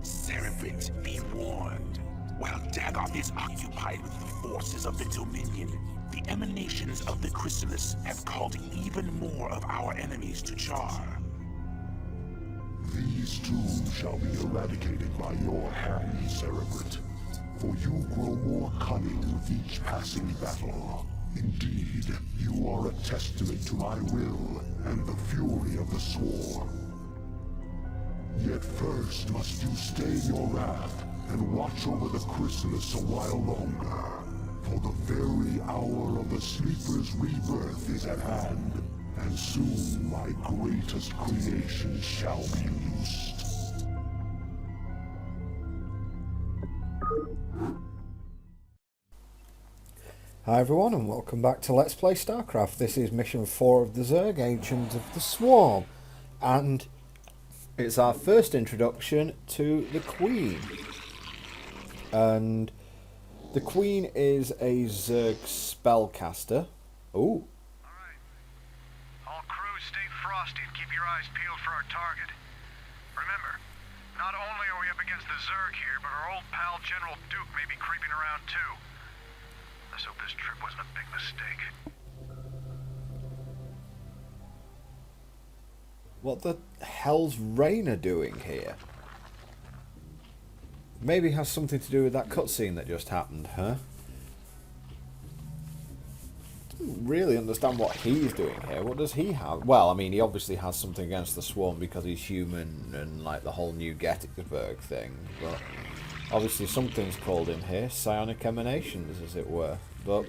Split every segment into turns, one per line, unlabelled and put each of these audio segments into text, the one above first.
Seraphims, be warned. While Dagoth is occupied with the forces of the Dominion, the emanations of the Chrysalis have called even more of our enemies to Char.
These too shall be eradicated by your hand, Cerebrate. For you grow more cunning with each passing battle. Indeed, you are a testament to my will and the fury of the Swarm. Yet first must you stay your wrath and watch over the Chrysalis a while longer. For the very hour of the Sleeper's rebirth is at hand, and soon my greatest creation shall be loosed.
Hi everyone and welcome back to Let's Play Starcraft. This is mission 4 of the Zerg, Agents of the Swarm. And it's our first introduction to the Queen. And the Queen is a Zerg spellcaster. Ooh.
Alright. All crews stay frosty and keep your eyes peeled for our target. Remember, not only are we up against the Zerg here, but our old pal General Duke may be creeping around too. Let's hope this trip wasn't a big mistake.
What the hell's Raynor doing here? Maybe it has something to do with that cutscene that just happened, huh? Don't really understand what he's doing here. What does he have? Well, I mean, he obviously has something against the Swarm because he's human and like the whole new Gettysburg thing, but obviously something's called in here, psionic emanations as it were, but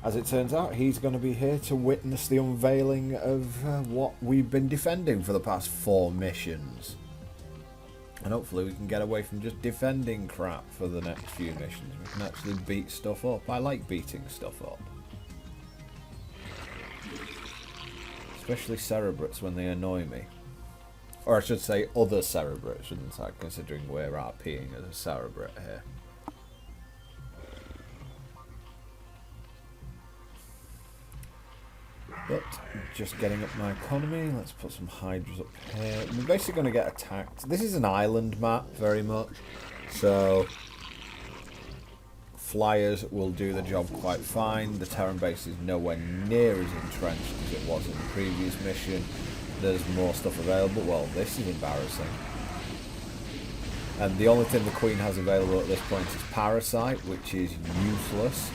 as it turns out he's going to be here to witness the unveiling of what we've been defending for the past 4 missions. And hopefully we can get away from just defending crap for the next few missions. We can actually beat stuff up. I like beating stuff up. Especially Cerebrates when they annoy me. Or I should say other Cerebrates, shouldn't I, considering we're RPing as a Cerebrate here. But just getting up my economy, let's put some Hydras up here. We're basically going to get attacked. This is an island map, very much. So flyers will do the job quite fine. The Terran base is nowhere near as entrenched as it was in the previous mission. There's more stuff available. Well, this is embarrassing. And the only thing the Queen has available at this point is Parasite, which is useless.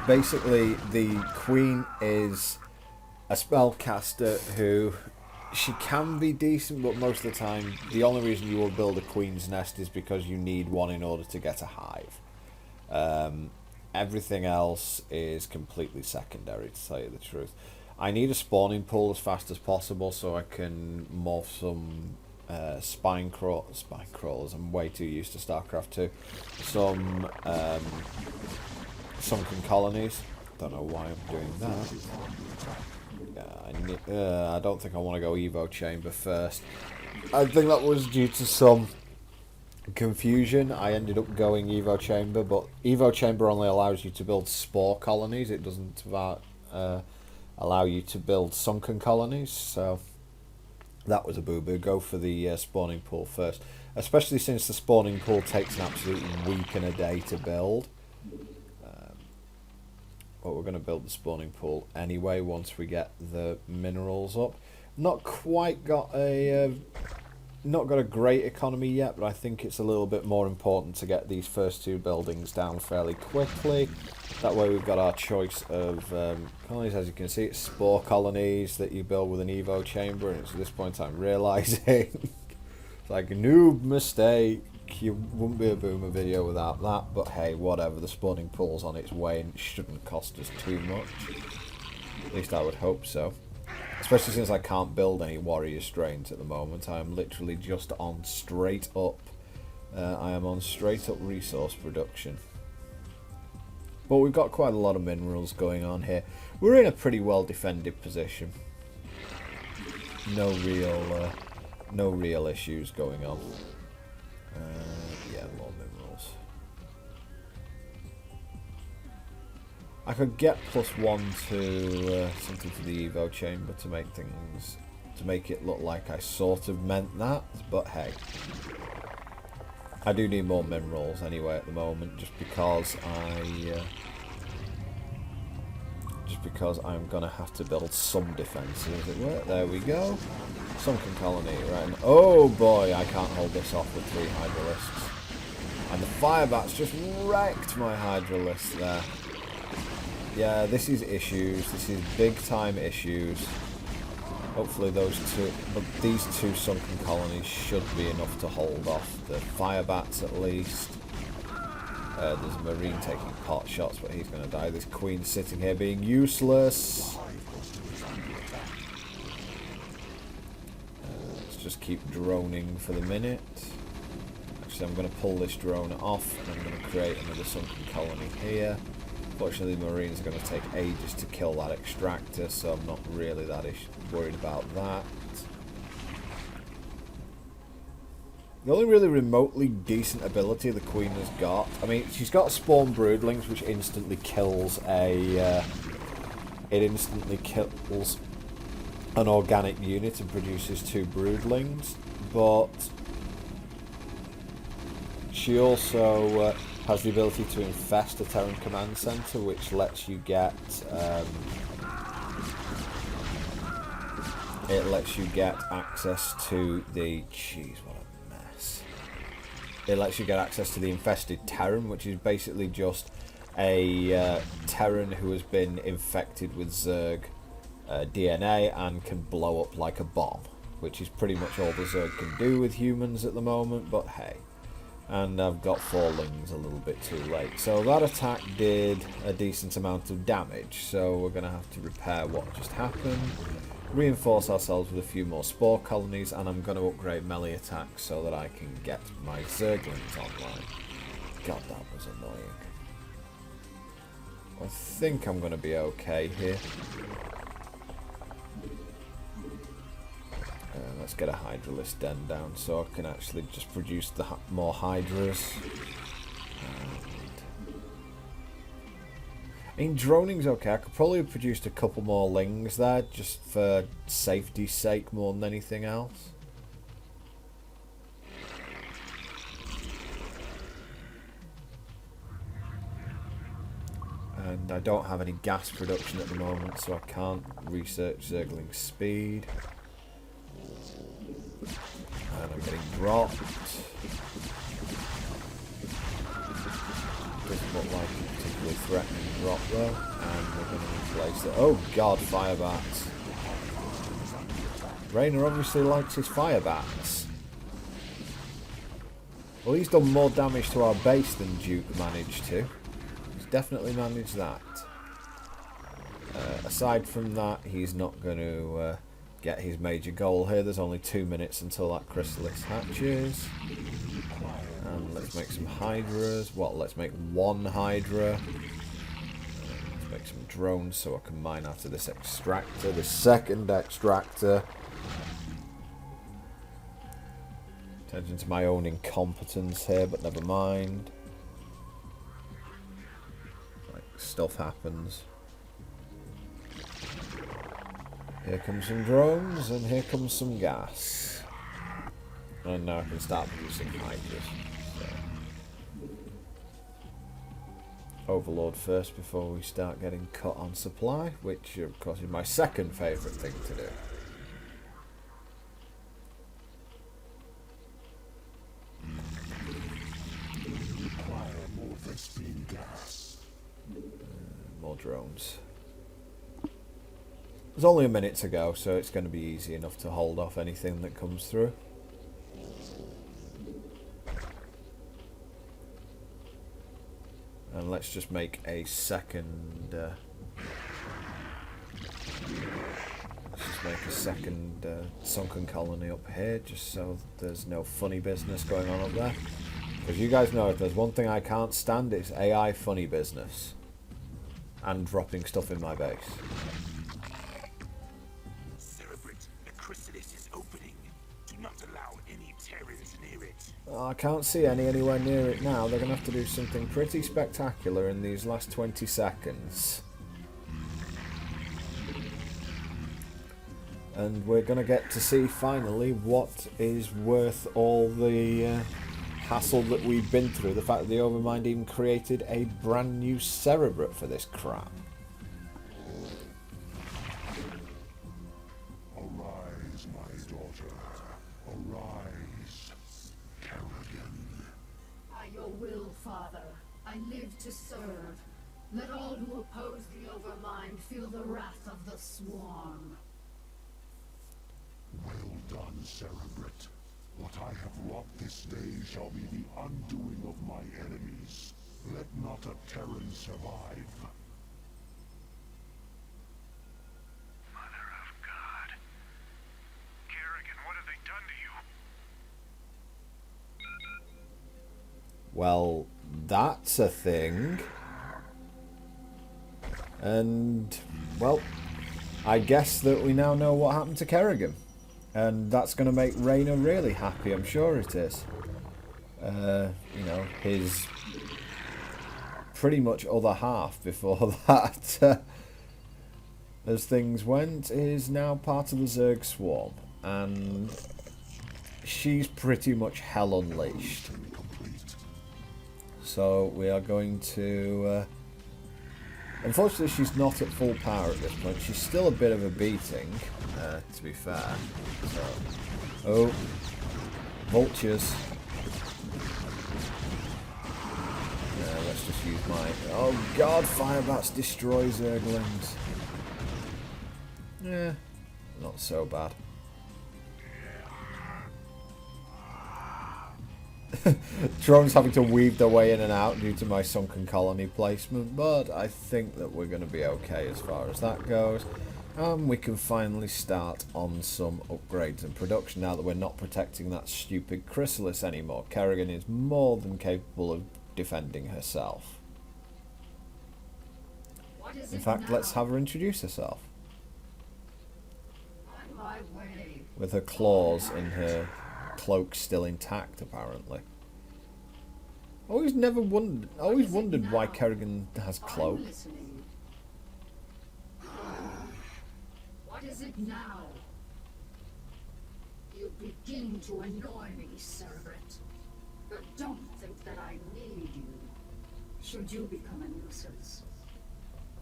Basically, the Queen is a spellcaster who, she can be decent, but most of the time, the only reason you will build a Queen's Nest is because you need one in order to get a hive. Everything else is completely secondary, to tell you the truth. I need a spawning pool as fast as possible so I can morph some spine crawlers. I'm way too used to Starcraft 2. Some sunken colonies. Don't know why I'm doing that. Yeah, I don't think I want to go Evo Chamber first. I think that was due to some confusion. I ended up going Evo Chamber, but Evo Chamber only allows you to build spore colonies. It doesn't allow you to build sunken colonies, so that was a boo-boo. Go for the spawning pool first, especially since the spawning pool takes an absolute week and a day to build. But we're going to build the spawning pool anyway once we get the minerals up. Not quite got a great economy yet, but I think it's a little bit more important to get these first 2 buildings down fairly quickly. That way we've got our choice of colonies. As you can see, it's spore colonies that you build with an Evo chamber, and it's at this point I'm realising it's like a noob mistake. You wouldn't be a boomer video without that, but hey, whatever. The spawning pool's on its way and it shouldn't cost us too much. At least I would hope so. Especially since I can't build any warrior strains at the moment. I am literally just on straight up. I am on straight up resource production. But we've got quite a lot of minerals going on here. We're in a pretty well defended position. No real issues going on. Yeah, more minerals. I could get +1 to something to the Evo chamber to make things, to make it look like I sort of meant that, but hey. I do need more minerals anyway at the moment, just because I'm gonna have to build some defences, as it were. There we go. Sunken colony, right? Oh boy, I can't hold this off with 3 hydralisks. And the fire bats just wrecked my hydralisk there. Yeah, this is issues. This is big time issues. Hopefully these two sunken colonies should be enough to hold off the fire bats at least. There's a marine taking pot shots, but he's going to die. This queen's sitting here being useless. Let's just keep droning for the minute. Actually, I'm going to pull this drone off, and I'm going to create another sunken colony here. Fortunately, the marines are going to take ages to kill that extractor, so I'm not really that worried about that. The only really remotely decent ability the queen has got, I mean, she's got spawn broodlings, which instantly kills an organic unit and produces 2 broodlings, but she also has the ability to infest a Terran command center, which lets you get access to the It lets you get access to the infested Terran, which is basically just a Terran who has been infected with Zerg DNA and can blow up like a bomb, which is pretty much all the Zerg can do with humans at the moment, but hey. And I've got 4 lings a little bit too late. So that attack did a decent amount of damage, so we're going to have to repair what just happened. Reinforce ourselves with a few more spore colonies, and I'm going to upgrade melee attacks so that I can get my Zerglings online. God, that was annoying. I think I'm going to be okay here. Let's get a Hydralisk den down so I can actually just produce the more Hydras. I mean, droning's okay. I could probably have produced a couple more lings there, just for safety's sake more than anything else. And I don't have any gas production at the moment, so I can't research Zergling's speed. And I'm getting dropped. Doesn't look like a particularly threatening drop though. And we're going to replace it. Oh god, fire bats. Raynor obviously likes his fire bats. Well, he's done more damage to our base than Duke managed to. He's definitely managed that. Aside from that, he's not going to get his major goal here. There's only 2 minutes until that Chrysalis hatches. And let's make some Hydras. Well, let's make 1 Hydra. Let's make some drones so I can mine after this extractor. The second extractor. Attention to my own incompetence here, but never mind. Like, stuff happens. Here comes some drones, and here comes some gas. And now I can start producing Hydras. So. Overload first before we start getting cut on supply, which of course is my second favourite thing to do. More drones. There's only a minute to go, so it's going to be easy enough to hold off anything that comes through. And let's just make a second... sunken colony up here, just so there's no funny business going on up there. Because you guys know, if there's one thing I can't stand, it's AI funny business. And dropping stuff in my base.
The Chrysalis is opening. Do not allow any terrors near it.
Oh, I can't see any anywhere near it now. They're going to have to do something pretty spectacular in these last 20 seconds. And we're going to get to see finally what is worth all the hassle that we've been through. The fact that the Overmind even created a brand new Cerebrate for this crap.
Arise, my daughter. Arise, Kerrigan.
By your will, Father, I live to serve. Let all who oppose the Overmind feel the wrath of the Swarm.
Well done, Cerebrate. What I have wrought this day shall be the undoing of my enemies. Let not a Terran survive.
Mother of God. Kerrigan, what have they done to you?
Well, that's a thing. And, well, I guess that we now know what happened to Kerrigan. And that's going to make Raynor really happy, I'm sure it is. You know, his pretty much other half before that, as things went, is now part of the Zerg Swarm. And she's pretty much hell unleashed. So we are going to... unfortunately, she's not at full power at this point. She's still a bit of a beating, to be fair. So, oh, vultures. Yeah, let's just use my... Oh god, fire bats destroy Zerglings. Yeah, not so bad. Drones having to weave their way in and out due to my sunken colony placement, but I think that we're going to be okay as far as that goes. And we can finally start on some upgrades and production now that we're not protecting that stupid Chrysalis anymore. Kerrigan is more than capable of defending herself. In fact, let's have her introduce herself.
On my way.
With her claws and her cloak still intact, apparently. Always wondered why Kerrigan has cloak.
I'm listening. What is it now? You begin to annoy me, Cerebrate. But don't think that I need you. Should you become a nuisance,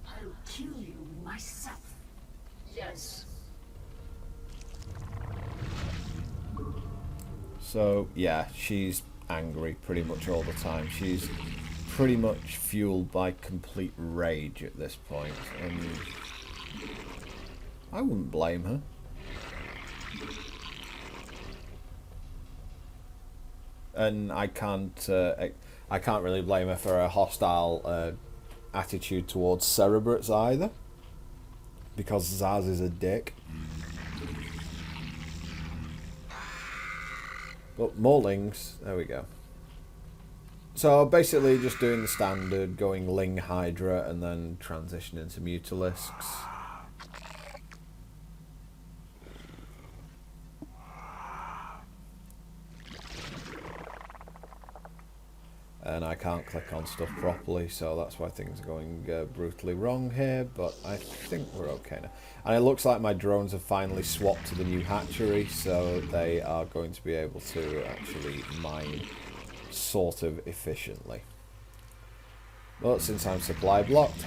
I'll kill you myself. Yes.
So, yeah, she's angry pretty much all the time. She's pretty much fueled by complete rage at this point, and I wouldn't blame her. And I can't really blame her for a hostile attitude towards Cerebrates either, because Zaz is a dick. But Maulings, there we go. So basically just doing the standard, going Ling Hydra and then transitioning to Mutalisks. And I can't click on stuff properly, so that's why things are going brutally wrong here, but I think we're okay now. And it looks like my drones have finally swapped to the new hatchery, so they are going to be able to actually mine sort of efficiently. But since I'm supply blocked,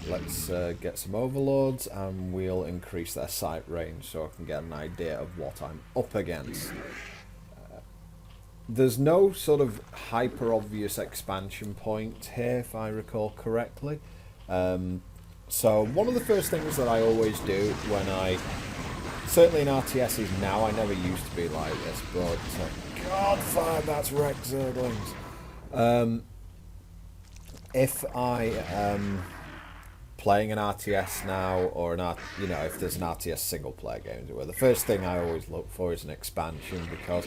let's get some overlords and we'll increase their sight range so I can get an idea of what I'm up against. There's no sort of hyper obvious expansion point here, if I recall correctly. So one of the first things that I always do when certainly in RTSs now, I never used to be like this, but God, fire, that's wreck Zerglings. If I am playing an RTS now, or if there's an RTS single player game, the first thing I always look for is an expansion, because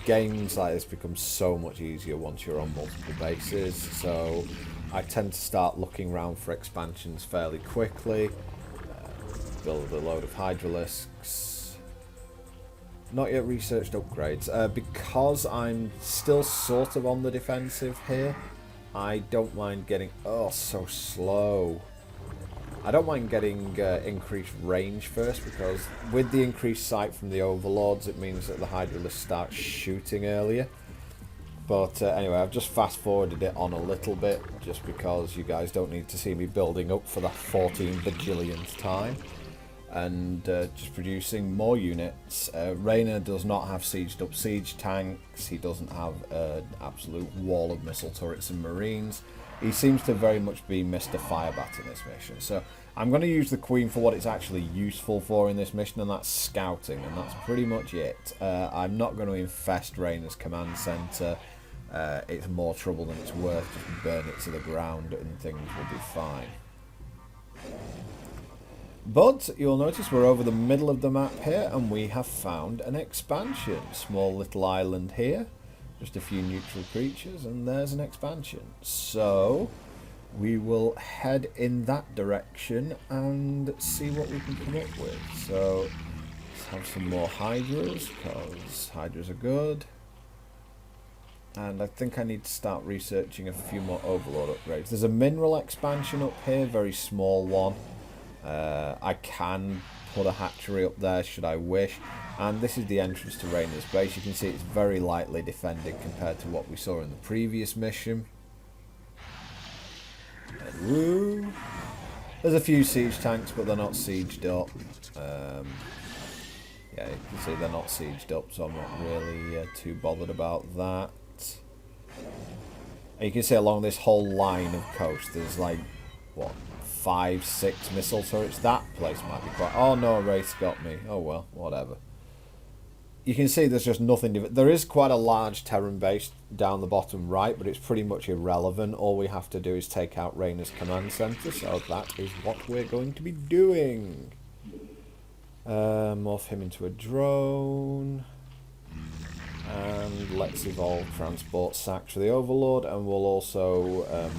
games like this become so much easier once you're on multiple bases, so I tend to start looking around for expansions fairly quickly, build a load of Hydralisks, Not yet researched upgrades. Because I'm still sort of on the defensive here, I don't mind getting... Oh, so slow. I don't mind getting increased range first, because with the increased sight from the overlords, it means that the Hydralisk start shooting earlier. But anyway, I've just fast-forwarded it on a little bit, just because you guys don't need to see me building up for the 14 bajillionth time. And just producing more units. Raynor does not have sieged up siege tanks. He doesn't have an absolute wall of missile turrets and marines. He seems to very much be Mr. Firebat in this mission. So I'm going to use the Queen for what it's actually useful for in this mission, and that's scouting, and that's pretty much it. I'm not going to infest Raynor's command centre. It's more trouble than it's worth. Just burn it to the ground and things will be fine. But you'll notice we're over the middle of the map here, and we have found an expansion. Small little island here. Just a few neutral creatures, and there's an expansion. So we will head in that direction and see what we can come up with. So let's have some more Hydras, because Hydras are good. And I think I need to start researching a few more Overlord upgrades. There's a mineral expansion up here, very small one. I can put a hatchery up there should I wish. And this is the entrance to Raynor's base. You can see it's very lightly defended compared to what we saw in the previous mission. And woo! There's a few siege tanks, but they're not sieged up. Yeah, you can see they're not sieged up, so I'm not really too bothered about that. And you can see along this whole line of coast, there's like, what, 5, 6 missile turrets. That place might be quite... Oh no, Wraith got me. Oh well, whatever. You can see there's just nothing... There is quite a large Terran base down the bottom right, but it's pretty much irrelevant. All we have to do is take out Raynor's command centre, so that is what we're going to be doing. Morph him into a drone. And let's evolve transport sacks for the Overlord, and we'll also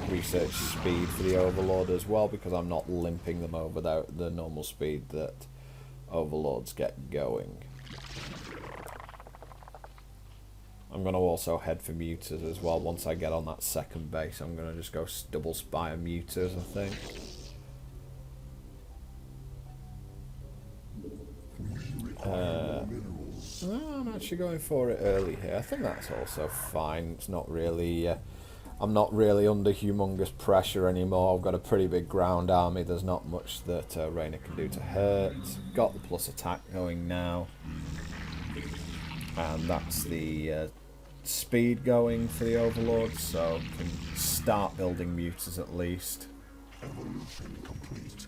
research speed for the Overlord as well, because I'm not limping them over the normal speed that Overlords get going. I'm going to also head for Mutas as well. Once I get on that second base, I'm going to just go double spire Mutas, I think. I'm actually going for it early here. I think that's also fine. It's not really... I'm not really under humongous pressure anymore. I've got a pretty big ground army. There's not much that Raynor can do to hurt. Got the plus attack going now. And that's the speed going for the Overlord, so we can start building Mutas at least.
Evolution complete.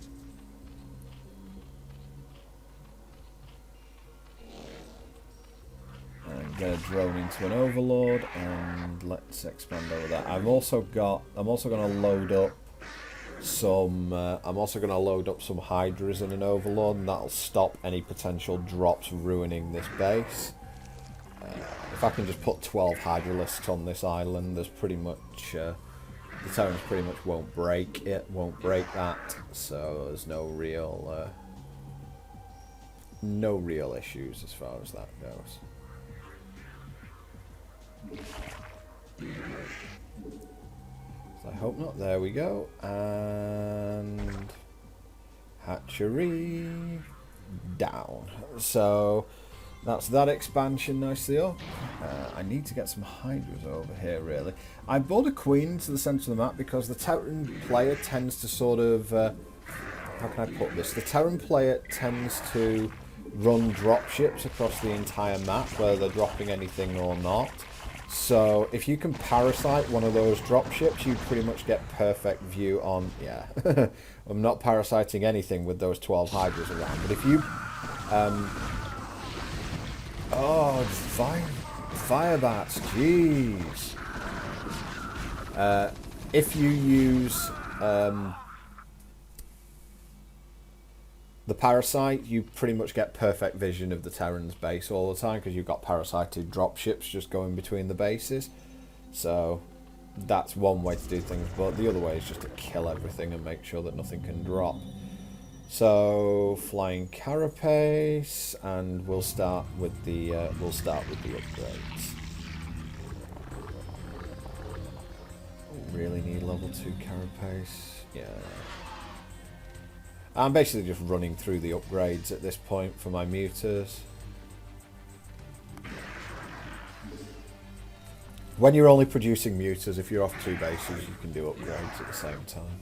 And get a drone into an Overlord, and let's expand over that. I'm also going to load up some. I'm also going to load up some Hydras in an Overlord, and that'll stop any potential drops ruining this base. If I can just put 12 Hydralisks on this island, there's pretty much the Terrans pretty much won't break it, won't break that. So there's no real issues as far as that goes. So I hope not. There we go. And hatchery down. So that's that expansion nicely up. I need to get some Hydras over here, really. I brought a Queen to the centre of the map because the Terran player tends to sort of... how can I put this? The Terran player tends to run dropships across the entire map, whether they're dropping anything or not. So if you can parasite one of those dropships, you pretty much get perfect view on... Yeah, I'm not parasiting anything with those 12 Hydras around, but if you... oh, Firebats, jeez. If you use the Parasite, you pretty much get perfect vision of the Terran's base all the time, because you've got parasited dropships just going between the bases. So that's one way to do things, but the other way is just to kill everything and make sure that nothing can drop. So flying carapace, and we'll start with the upgrades. Really need level 2 carapace. Yeah. I'm basically just running through the upgrades at this point for my muters. When you're only producing muters, if you're off 2 bases, you can do upgrades at the same time.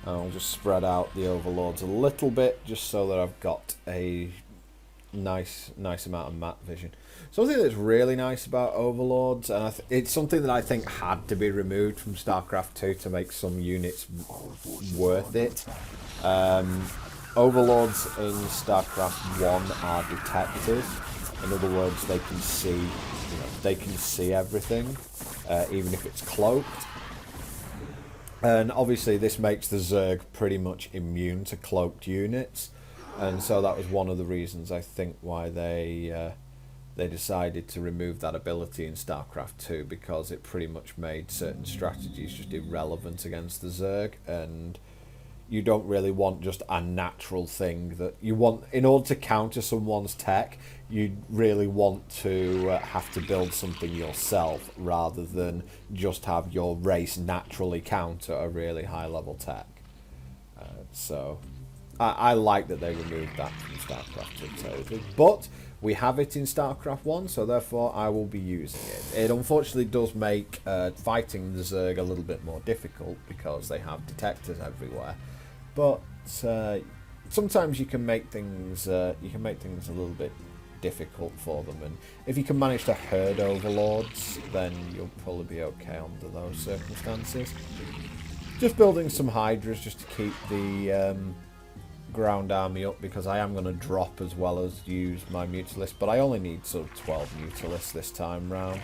I'll just spread out the overlords a little bit, just so that I've got a nice amount of map vision. Something that's really nice about overlords, and it's something that I think had to be removed from Starcraft 2 to make some units worth it. Overlords in Starcraft 1 are detectors. In other words, they can see, they can see everything, even if it's cloaked. And obviously this makes the Zerg pretty much immune to cloaked units, and so that was one of the reasons I think why they decided to remove that ability in Starcraft 2, because it pretty much made certain strategies just irrelevant against the Zerg, and you don't really want just a natural thing that you want. In order to counter someone's tech, you really want to have to build something yourself, rather than just have your race naturally counter a really high level tech. So I like that they removed that from Starcraft 2, but we have it in Starcraft 1, so therefore I will be using it. It unfortunately does make fighting the Zerg a little bit more difficult, because they have detectors everywhere. But sometimes you can make things a little bit difficult for them, and if you can manage to herd overlords, then you'll probably be okay under those circumstances. Just building some hydras just to keep the ground army up, because I am going to drop as well as use my mutalisk, but I only need sort of 12 mutalisks this time round.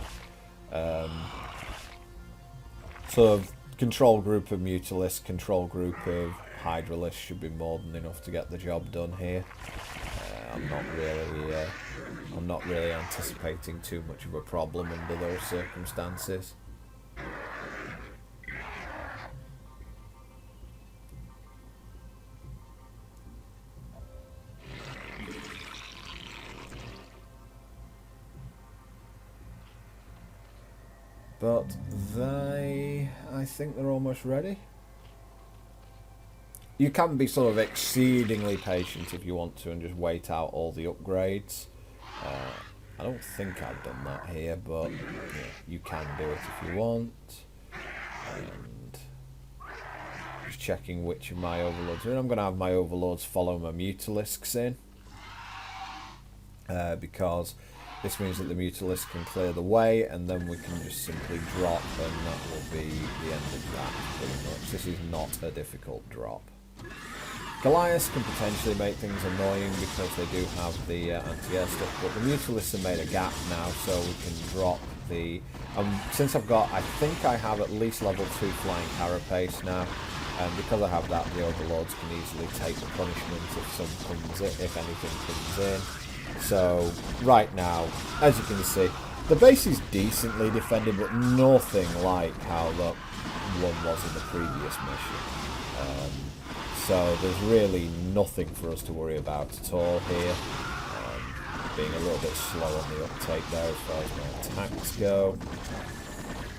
So control group of mutalisks, control group of hydralists should be more than enough to get the job done here. I'm not really anticipating too much of a problem under those circumstances. But I think they're almost ready. You can be sort of exceedingly patient if you want to, and just wait out all the upgrades. I don't think I've done that here, but yeah, you can do it if you want. And just checking which of my overlords are in. I'm going to have my overlords follow my mutalisks in, because this means that the mutalisks can clear the way, and then we can just simply drop, and that will be the end of that, pretty much. This is not a difficult drop. Goliaths can potentially make things annoying because they do have the anti-air stuff, but the mutalisks have made a gap now, so we can drop the... since I've got, I think I have at least level 2 flying carapace now, and because I have that, the overlords can easily take the punishment if anything comes in. So right now, as you can see, the base is decently defended, but nothing like how the one was in the previous mission. So there's really nothing for us to worry about at all here. Being a little bit slow on the uptake there as far as my attacks go.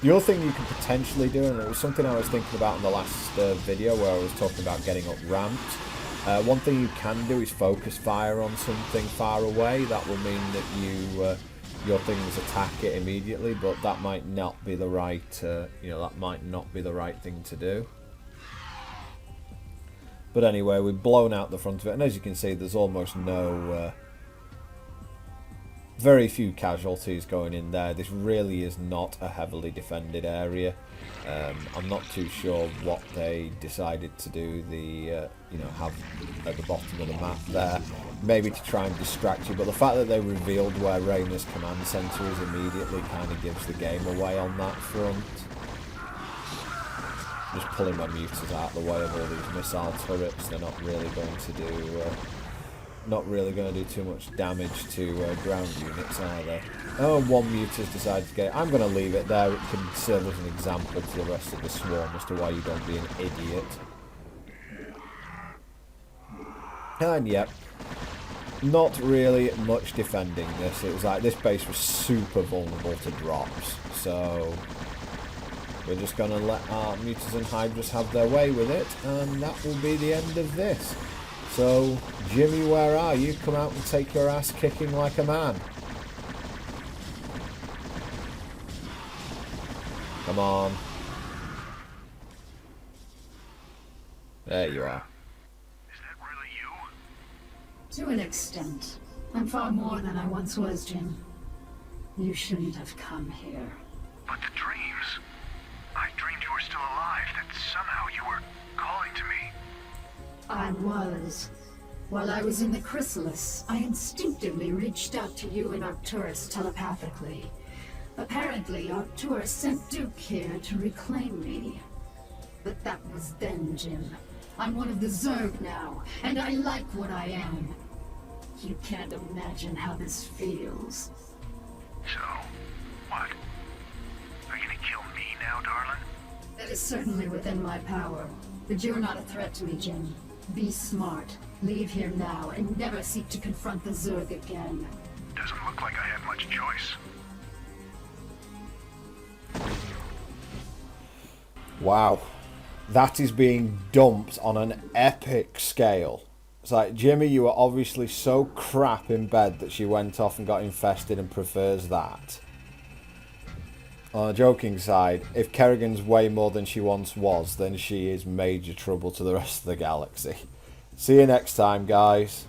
The other thing you can potentially do, and it was something I was thinking about in the last video where I was talking about getting up ramped. One thing you can do is focus fire on something far away. That will mean that your things attack it immediately, but that might not be the right that might not be the right thing to do. But anyway, we've blown out the front of it, and as you can see, there's almost no, very few casualties going in there. This really is not a heavily defended area. I'm not too sure what they decided to do, have at the bottom of the map there. Maybe to try and distract you, but the fact that they revealed where Raynor's command centre is immediately kind of gives the game away on that front. Just pulling my muters out of the way of all these missile turrets. They're not really going to do not really going to do too much damage to ground units, are they? Oh, one Muta's decided to get it. I'm going to leave it there. It can serve as an example to the rest of the swarm as to why you don't be an idiot. And yep, not really much defending this. It was like this base was super vulnerable to drops, so we're just going to let our Mutas and Hydras have their way with it, and that will be the end of this. So, Jimmy, where are you? Come out and take your ass kicking like a man. Come on. There you are.
Is that really you?
To an extent. I'm far more than I once was, Jim. You shouldn't have come here.
But the dreams. I dreamed you were still alive, that somehow you were calling to me.
I was. While I was in the Chrysalis, I instinctively reached out to you and Arcturus telepathically. Apparently, Arcturus sent Duke here to reclaim me. But that was then, Jim. I'm one of the Zerg now, and I like what I am. You can't imagine how this feels.
So, what? Are you gonna kill me now, darling?
That is certainly within my power. But you're not a threat to me, Jim. Be smart. Leave here now, and never seek to confront the Zerg again.
Doesn't look like I had much choice.
Wow. That is being dumped on an epic scale. It's like, Jimmy, you were obviously so crap in bed that she went off and got infested and prefers that. On a joking side, if Kerrigan's way more than she once was, then she is major trouble to the rest of the galaxy. See you next time, guys.